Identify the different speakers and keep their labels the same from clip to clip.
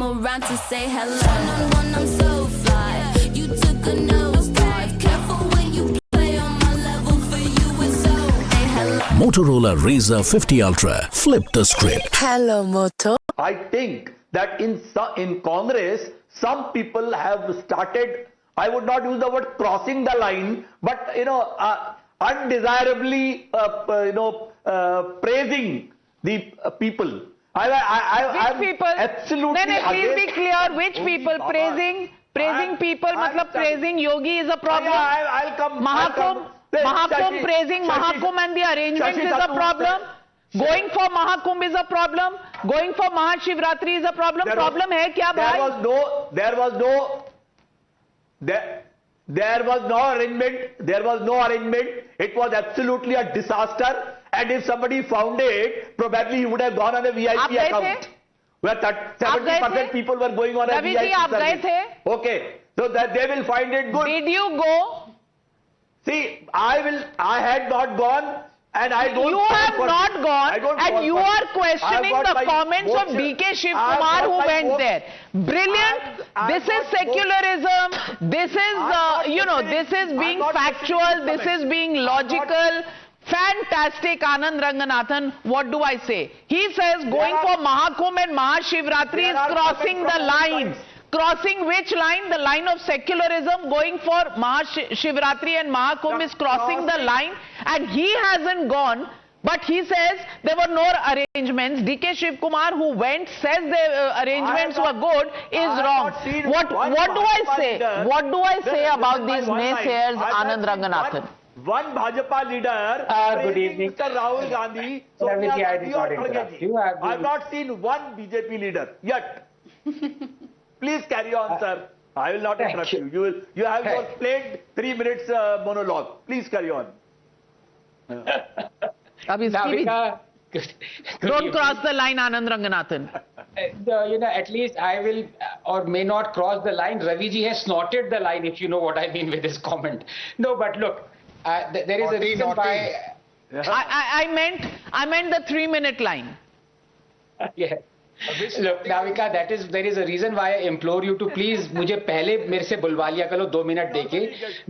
Speaker 1: come around to say hello. One-on-one, I'm so fly. You took a nosedive. Careful when you play on my level. For you, it's so. Hey, hello.
Speaker 2: Motorola Razr 50 Ultra. Flip the script.
Speaker 3: Hello, Moto.
Speaker 4: I think that in Congress, some people have started, I would not use the word crossing the line, but undesirably, praising the people.
Speaker 5: Which people?
Speaker 4: Absolutely.
Speaker 5: Then please be clear. Which people? Praising people. Matlab praising Yogi is a problem.
Speaker 4: I'll come.
Speaker 5: Mahakumbh praising Mahakumbh and the arrangements is a problem. Going for Mahakumbh is a problem. Going for Mahashivratri is a problem. Problem hai kya bhai?
Speaker 4: There was no arrangement. It was absolutely a disaster. And if somebody found it, probably he would have gone on a VIP account. Where 70% people were going on a VIP service. Okay. So that they will find it good.
Speaker 5: Did you go?
Speaker 4: See, I had not gone. And I don't.
Speaker 5: You have not gone, and you are questioning the comments of DK Shiv Kumar who went there. Brilliant. This is secularism. This is, this is being factual. This is being logical. Fantastic, Anand Ranganathan. What do I say? He says going for Mahakumbh and Mahashivratri is crossing the line. Crossing which line? The line of secularism. Going for Mahashivratri and Mahakumbh is crossing the line, and he hasn't gone. But he says there were no arrangements. DK Shiv Kumar, who went, says the arrangements were good, is wrong. What do I say? What do I say about these naysayers, Anand Ranganathan?
Speaker 4: One Bhajpa leader,
Speaker 6: good evening.
Speaker 4: Mr. Rahul Gandhi, Sonia Gandhi or Kharge. I have not seen one BJP leader yet. Please carry on, sir. I will not interrupt you. You have your played 3 minutes monologue. Please carry on.
Speaker 6: Navika,
Speaker 5: don't cross the line, Anand Ranganathan.
Speaker 6: At least I will or may not cross the line. Raviji has snorted the line, if you know what I mean with his comment. No, but look, there is a reason why.
Speaker 5: I meant the 3-minute line.
Speaker 6: Yeah. Look, Navika, there is a reason why I implore you to please मुझे पहले मेरे से बुलवा लिया करो 2 minute देके.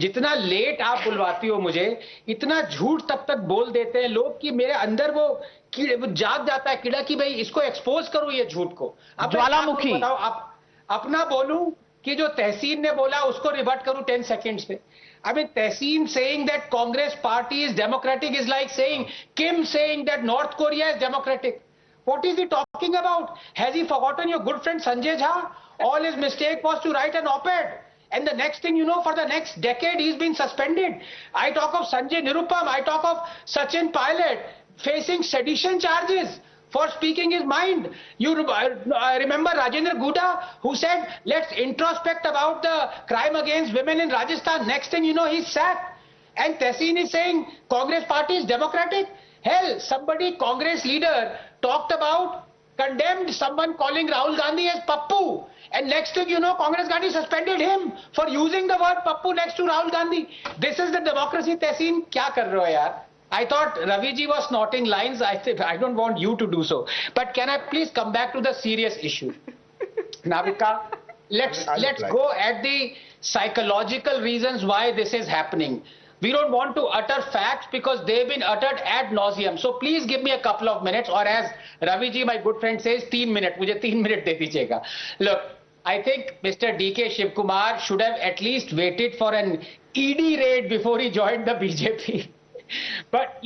Speaker 6: जितना late आप बुलवाती हो मुझे, इतना झूठ तब तक बोल देते हैं लोग कि मेरे अंदर वो जाग जाता है कीड़ा कि भाई इसको एक्सपोज करो ये झूठ को.
Speaker 5: ज्वालामुखी
Speaker 6: बताओ, आप अपना बोलूं कि जो तहसीन ने बोला उसको रिवर्ट करूं 10 seconds पे. I mean, Tehseen saying that Congress party is democratic is like saying Kim saying that North Korea is democratic. What is he talking about? Has he forgotten your good friend Sanjay Jha? All his mistake was to write an op-ed. And the next thing you know, for the next decade, he's been suspended. I talk of Sanjay Nirupam. I talk of Sachin Pilot facing sedition charges for speaking his mind. I remember Rajendra Guda, who said, let's introspect about the crime against women in Rajasthan. Next thing you know, he's sacked. And Tehseen is saying Congress party is democratic. Hell, somebody, Congress leader, condemned someone calling Rahul Gandhi as Pappu. And next thing you know, Congress Gandhi suspended him for using the word Pappu next to Rahul Gandhi. This is the democracy, Tehseen. Kya kar rahe ho yaar? I thought Raviji was snorting lines. I don't want you to do so. But can I please come back to the serious issue? Navika, let's go at the psychological reasons why this is happening. We don't want to utter facts because they've been uttered ad nauseum. So please give me a couple of minutes, or as Raviji, my good friend, says, 3 minutes. Mujhe 3 minutes de dijiyega. Look, I think Mr. DK Shiv Kumar should have at least waited for an ED raid before he joined the BJP. But,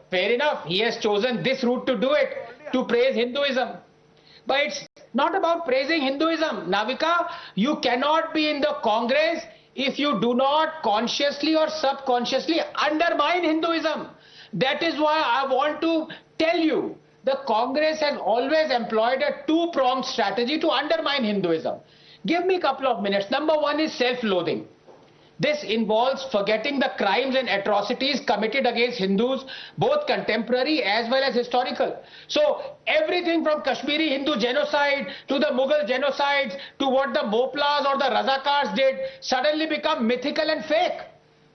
Speaker 6: fair enough. He has chosen this route to do it, to praise Hinduism. But it's not about praising Hinduism. Navika, you cannot be in the Congress if you do not consciously or subconsciously undermine Hinduism. That is why I want to tell you, the Congress has always employed a two-pronged strategy to undermine Hinduism. Give me a couple of minutes. Number one is self-loathing. This involves forgetting the crimes and atrocities committed against Hindus, both contemporary as well as historical. So everything from Kashmiri Hindu genocide to the Mughal genocides to what the Moplas or the Razakars did suddenly become mythical and fake.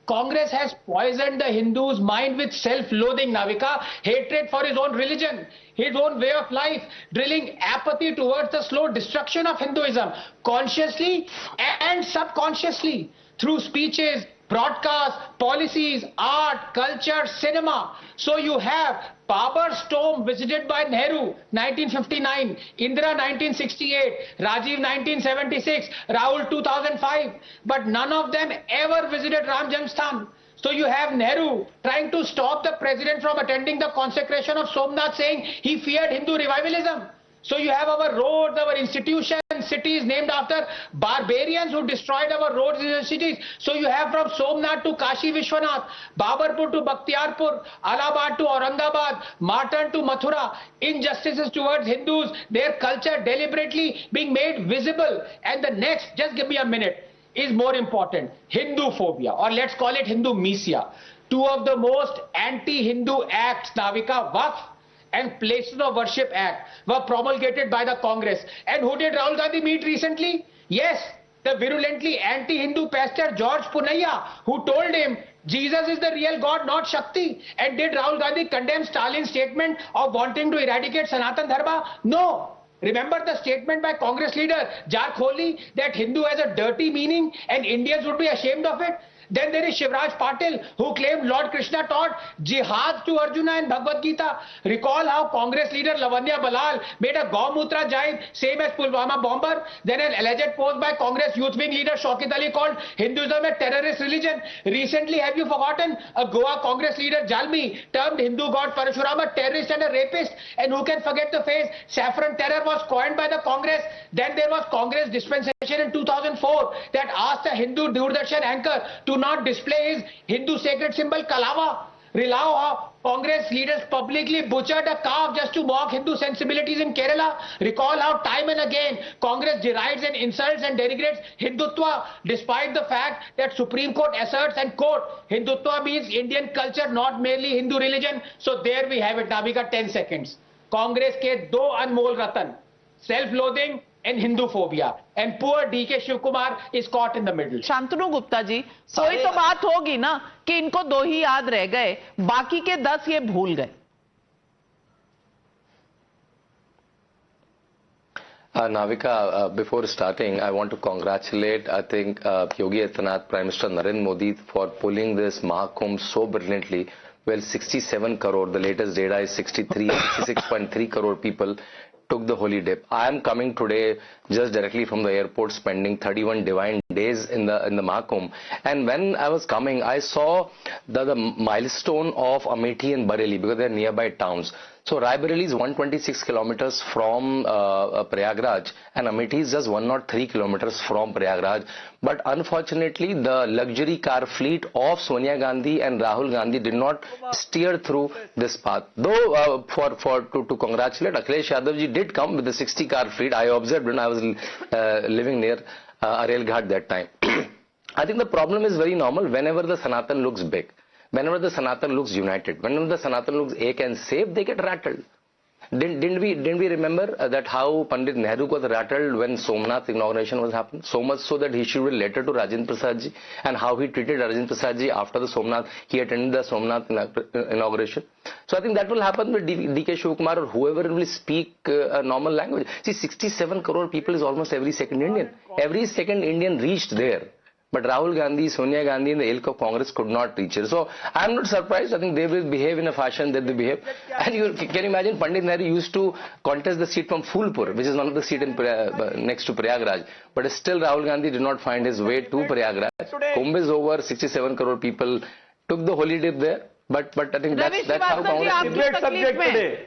Speaker 6: Congress has poisoned the Hindus' mind with self-loathing, Navika, hatred for his own religion, his own way of life, drilling apathy towards the slow destruction of Hinduism, consciously and subconsciously, through speeches, broadcasts, policies, art, culture, cinema. So you have Babar's tomb visited by Nehru, 1959, Indira, 1968, Rajiv, 1976, Rahul, 2005. But none of them ever visited Ram Janmasthan. So you have Nehru trying to stop the president from attending the consecration of Somnath, saying he feared Hindu revivalism. So you have our roads, our institutions, cities named after barbarians who destroyed our roads and cities. So you have from Somnath to Kashi Vishwanath, Babarpur to Bakhtiarpur, Allahabad to Aurangabad, Martan to Mathura, injustices towards Hindus, their culture deliberately being made visible. And the next, just give me a minute, is more important, Hindu phobia, or let's call it Hindu misia. Two of the most anti-Hindu acts, Navika, Waqf and Places of Worship Act, were promulgated by the Congress. And who did Rahul Gandhi meet recently? Yes, the virulently anti-Hindu pastor George Punaiya, who told him Jesus is the real God, not Shakti. And did Rahul Gandhi condemn Stalin's statement of wanting to eradicate Sanatan Dharma? No. Remember the statement by Congress leader Jaag that Hindu has a dirty meaning and Indians would be ashamed of it? Then there is Shivraj Patil, who claimed Lord Krishna taught jihad to Arjuna in Bhagavad Gita. Recall how Congress leader Lavanya Balal made a Gaumutra jibe, same as Pulwama bomber. Then an alleged post by Congress youth wing leader Shaukat Ali called Hinduism a terrorist religion. Recently, have you forgotten, a Goa Congress leader Jalmi termed Hindu god Parashuram a terrorist and a rapist. And who can forget the phrase saffron terror was coined by the Congress. Then there was Congress dispensation in 2004 that asked a Hindu Doordarshan anchor to not display his Hindu sacred symbol Kalava. Recall how Congress leaders publicly butchered a calf just to mock Hindu sensibilities in Kerala. Recall how time and again Congress derides and insults and denigrates Hindutva, despite the fact that Supreme Court asserts and quote, Hindutva means Indian culture, not merely Hindu religion. So there we have it, Navika, 10 seconds. Congress ke do anmol ratan, self-loathing and Hindu phobia, and poor DK Shiv Kumar is caught in the middle.
Speaker 5: Shantanu Gupta ji, कोई तो बात होगी ना कि इनको 2 ही याद रह गए, बाकी के 10 ये भूल गए.
Speaker 3: Navika, before starting, I want to congratulate, I think, Yogi Adityanath, Prime Minister Narendra Modi for pulling this Mahakumbh so brilliantly. Well, 67 crore, the latest data is 66.3 crore people took the holy dip. I am coming today just directly from the airport, spending 31 divine days in the Mahakumbh. And when I was coming, I saw the milestone of Amethi and Bareilly, because they are nearby towns. So Raebareli is 126 kilometers from Prayagraj, and Amethi is just 103 kilometers from Prayagraj. But unfortunately, the luxury car fleet of Sonia Gandhi and Rahul Gandhi did not steer through this path. Though to congratulate, Akhilesh Yadav ji did come with the 60 car fleet. I observed when I was living near Arel Ghat that time. I think the problem is very normal. Whenever the Sanatan looks big, whenever the Sanatan looks united, whenever the Sanatan looks ek and safe, they get rattled. Didn't we remember that how Pandit Nehru got rattled when Somnath inauguration was happening? So much so that he issued a letter to Rajendra Prasad ji, and how he treated Rajendra Prasad ji after the Somnath, he attended the Somnath inauguration. So I think that will happen with DK Shivakumar or whoever will speak a normal language. See, 67 crore people is almost every second Indian. Every second Indian reached there. But Rahul Gandhi, Sonia Gandhi and the ilk of Congress could not reach it. So I am not surprised. I think they will behave in a fashion that they behave. And can you imagine Pandit Nehru used to contest the seat from Phulpur, which is one of the seats next to Prayagraj. But still Rahul Gandhi did not find his way to Prayagraj. Kumbh is over, 67 crore people took the holy dip there. But I think that's how Congress
Speaker 4: debate subject today.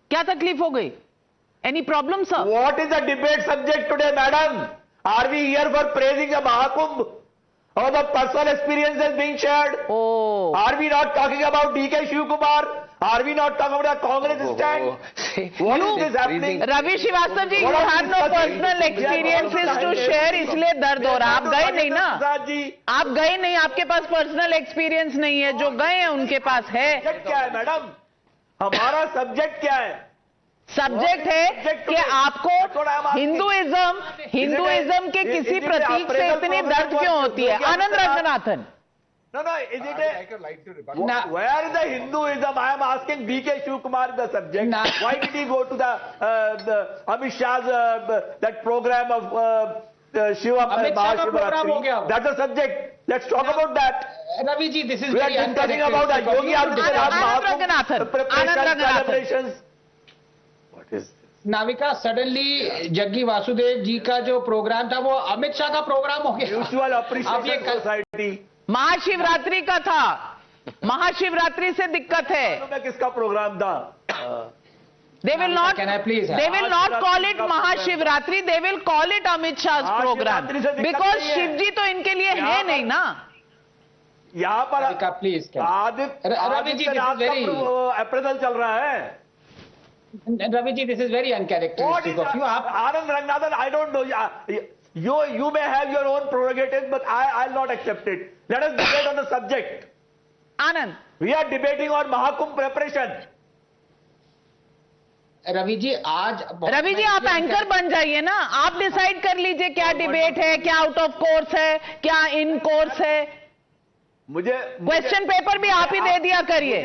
Speaker 5: क्या तकलीफ हो गई? Any problem, sir?
Speaker 4: What is the debate subject today, madam? Are we here for praising the Mahakumbh or the personal experiences being shared?
Speaker 5: Oh.
Speaker 4: Are we not talking about DK Shivakumar? Are we not talking about Congress stand? What is this happening?
Speaker 5: Ravi Srivastava ji, you have no personal experiences to share, इसलिए दर्द हो रहा. आप गए नहीं ना? आप गए नहीं, आपके पास personal experience नहीं है. जो गए हैं उनके पास है.
Speaker 4: सब्जेक्ट क्या है मैडम? हमारा सब्जेक्ट क्या है?
Speaker 5: सब्जेक्ट है कि आपको हिंदुइज्म के किसी प्रतीक से इतनी दर्द क्यों होती है? आनंद Ranganathan,
Speaker 4: No, no, is it a...
Speaker 7: I'd like to rebut.
Speaker 4: Where is the Hinduism? I am asking B.K. Shivkumar the subject. Why did he go to the Amit Shah's that program of Shiva
Speaker 6: Amit Shah ka program ho gaya wo.
Speaker 4: That's the subject. Let's talk about that.
Speaker 6: Ravi ji, this is
Speaker 4: We are
Speaker 6: very
Speaker 4: discussing about Yogi
Speaker 5: Anand Ranganathan.
Speaker 4: preparations. What is this?
Speaker 6: Navika suddenly Jaggi Vasudev ji का जो programme था वो अमित शाह का programme हो गया.
Speaker 4: Mutual
Speaker 6: अब ये
Speaker 4: Appreciation Society.
Speaker 5: Mahashivratri का था. महाशिवरात्रि से दिक्कत है.
Speaker 4: मालूम है किसका प्रोग्राम था?
Speaker 5: They will not.
Speaker 6: Can I please?
Speaker 5: They will not call it Mahashivratri. They will call it Amit Shah's program. Because Shiv जी तो इनके लिए है नहीं ना.
Speaker 4: यहाँ पर
Speaker 6: नाविका प्लीज रवि जी,
Speaker 4: अप्रेजल चल रहा है.
Speaker 6: Ravi ji, this is very uncharacteristic of you. आप
Speaker 4: Anand Ranganathan, I don't know. You may have your own prerogatives, but I'll not accept it. Let us debate on the subject.
Speaker 5: Anand.
Speaker 4: We are debating on Mahakumbh preparation.
Speaker 6: Ravi ji आज
Speaker 5: रवि जी आप anchor बन जाइए ना. आप decide कर लीजिए क्या debate है, क्या आउट ऑफ कोर्स है, क्या इन कोर्स है.
Speaker 4: मुझे
Speaker 5: क्वेश्चन पेपर भी आप ही दे दिया करिए.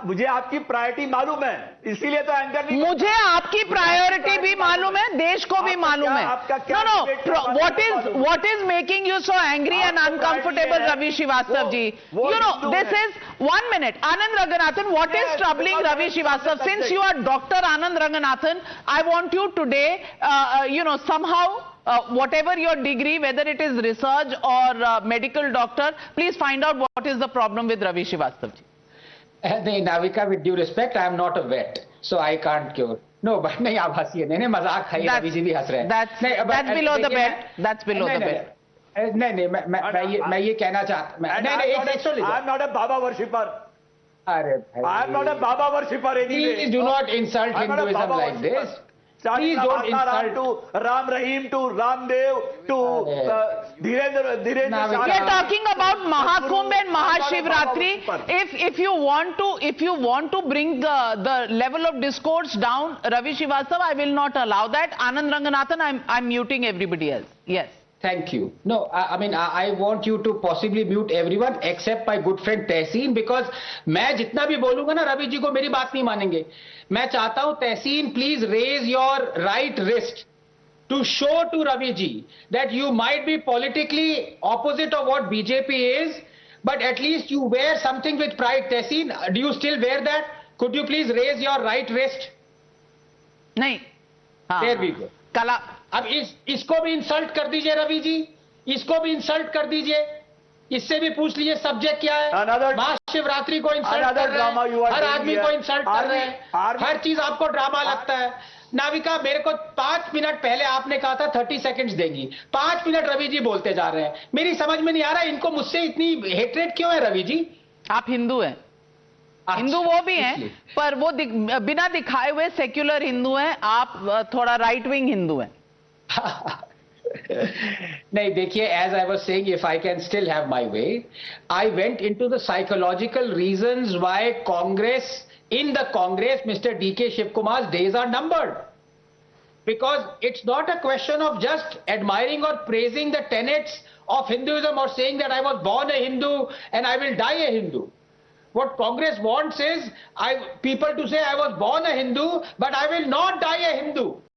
Speaker 4: मुझे आपकी प्रायोरिटी मालूम है, इसीलिए तो एंकर नहीं.
Speaker 5: मुझे आपकी प्रायोरिटी भी मालूम है, देश को भी मालूम है. No, what is making you so angry and uncomfortable, Ravi Srivastava ji? You know, this is 1 minute. Anand Ranganathan, what is troubling Ravi Srivastava? Since you are Dr. Anand Ranganathan, I want you today, somehow. Whatever your degree, whether it is research or medical doctor, please find out what is the problem with Ravi Srivastava ji.
Speaker 6: Navika, with due respect, I am not a vet, so I can't cure. No, but नहीं आप हंसिए. नहीं मजाक खाइए. रवि जी भी हंस रहे हैं.
Speaker 5: That's below the belt. That's below the belt.
Speaker 6: नहीं मैं ये कहना चाहता.
Speaker 4: I am not a Baba worshipper. I am not a Baba worshipper anyway.
Speaker 6: Please do not insult Hinduism like this. Please don't insult
Speaker 4: to Ram Rahim, to Ramdev, to Dhirendra.
Speaker 5: We are talking about Mahakumbh and Mahashivratri. If you want to bring the level of discourse down, Ravi Srivastava, I will not allow that. Anand Ranganathan, I'm muting everybody else. Yes.
Speaker 6: Thank you. No, I mean, I want you to possibly mute everyone except my good friend Tehseen, because मैं जितना भी बोलूंगा ना रवि जी को मेरी बात नहीं मानेंगे. मैं चाहता हूं Tehseen, please raise your right wrist to show to Ravi ji that you might be politically opposite of what BJP is, but at least you wear something with pride. Tehseen, do you still wear that? Could you please raise your right wrist?
Speaker 5: नहीं.
Speaker 6: There we go.
Speaker 5: कला.
Speaker 6: अब इसको भी insult कर दीजिए रवि जी, इसको भी insult कर दीजिए. इससे भी पूछ लीजिए सब्जेक्ट क्या है. महाशिवरात्रि को इंसल्ट कर रहे हैं, हर आदमी को इंसल्ट कर रहे हैं, हर चीज आपको ड्रामा लगता है. नाविका, मेरे को 5 मिनट पहले आपने कहा था 30 सेकंड्स देंगी. 5 मिनट रवि जी बोलते जा रहे हैं. मेरी समझ में नहीं आ रहा इनको मुझसे इतनी हेट्रेड क्यों है. रवि जी,
Speaker 5: आप हिंदू हैं. हिंदू वो भी हैं, पर वो बिना दिखाए हुए सेक्युलर हिंदू हैं. आप थोड़ा राइट विंग हिंदू हैं.
Speaker 6: नहीं देखिए, as I was saying, if I can still have my way, I went into the psychological reasons why in the Congress, Mr. D.K. Shivkumar's days are numbered. Because it's not a question of just admiring or praising the tenets of Hinduism or saying that I was born a Hindu and I will die a Hindu. What Congress wants is people to say I was born a Hindu, but I will not die a Hindu.